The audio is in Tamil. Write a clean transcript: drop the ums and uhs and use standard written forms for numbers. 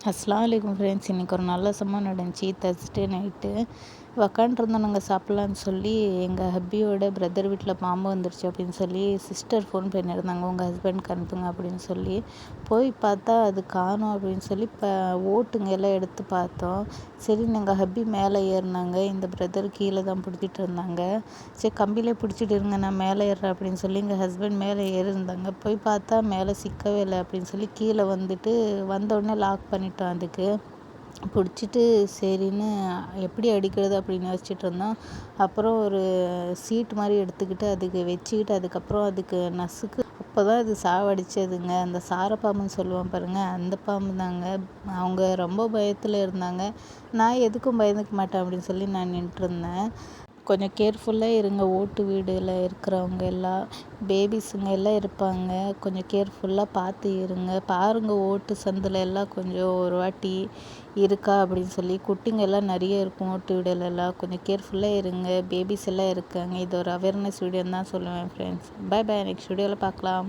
அஸ்ஸலாமு அலைக்கும் ஃப்ரெண்ட்ஸ். இன்றைக்கி ஒரு நல்ல சம்பவம் நடந்துச்சு. தர்ஸ்டே நைட்டு உக்காண்ட்ருந்தோம் நாங்கள் சாப்பிட்லான்னு சொல்லி. எங்கள் ஹப்பியோட பிரதர் வீட்டில் பாம்பு வந்துருச்சு அப்படின்னு சொல்லி சிஸ்டர் ஃபோன் பண்ணியிருந்தாங்க, உங்கள் ஹஸ்பண்ட்க்கு அனுப்புங்க அப்படின்னு சொல்லி. போய் பார்த்தா அது காணோம் அப்படின்னு சொல்லி ஓட்டுங்க எல்லாம் எடுத்து பார்த்தோம். சரி, எங்கள் ஹப்பி மேலே ஏறினாங்க, இந்த பிரதர் கீழே தான் பிடிச்சிட்டு இருந்தாங்க. சரி, கம்பியிலே பிடிச்சிட்டு இருங்க, நான் மேலே ஏறுறேன் அப்படின்னு சொல்லி எங்கள் ஹஸ்பண்ட் மேலே ஏறியிருந்தாங்க. போய் பார்த்தா மேலே சிக்கவே இல்லை அப்படின்னு சொல்லி கீழே வந்துட்டு வந்தோடனே லாக் பண்ணிட்டோம். அதுக்கு பிடிச்சிட்டு சரின்னு எப்படி அடிக்கிறது அப்படின்னு யோசிச்சுட்டு இருந்தோம். அப்புறம் ஒரு சீட் மாதிரி எடுத்துக்கிட்டு அதுக்கு வச்சுக்கிட்டு அதுக்கப்புறம் அதுக்கு நசுக்கு. அப்போ தான் அது சாவடிச்சதுங்க. அந்த சாரப்பாம்புன்னு சொல்லுவோம் பாருங்கள், அந்த பாம்பு தாங்க. அவங்க ரொம்ப பயத்தில் இருந்தாங்க. நான் எதுக்கும் பயந்துக்க மாட்டேன் அப்படின்னு சொல்லி நான் நின்றுருந்தேன். கொஞ்சம் கேர்ஃபுல்லாக இருங்க, ஓட்டு வீடில் இருக்கிறவங்க எல்லாம் பேபிஸுங்க எல்லாம் இருப்பாங்க, கொஞ்சம் கேர்ஃபுல்லாக பார்த்து இருங்க. பாருங்கள், ஓட்டு சந்தில் எல்லாம் கொஞ்சம் ஒரு வாட்டி இருக்கா அப்படின்னு சொல்லி. குட்டிங்க எல்லாம் நிறைய இருக்கும் ஓட்டு வீடிலெல்லாம். கொஞ்சம் கேர்ஃபுல்லாக இருங்க, பேபிஸ் எல்லாம் இருக்காங்க. இது ஒரு அவேர்னஸ் வீடியோன்னு தான் சொல்லுவேன் ஃப்ரெண்ட்ஸ். பை பை, நெக்ஸ்ட் வீடியோவில் பார்க்கலாம்.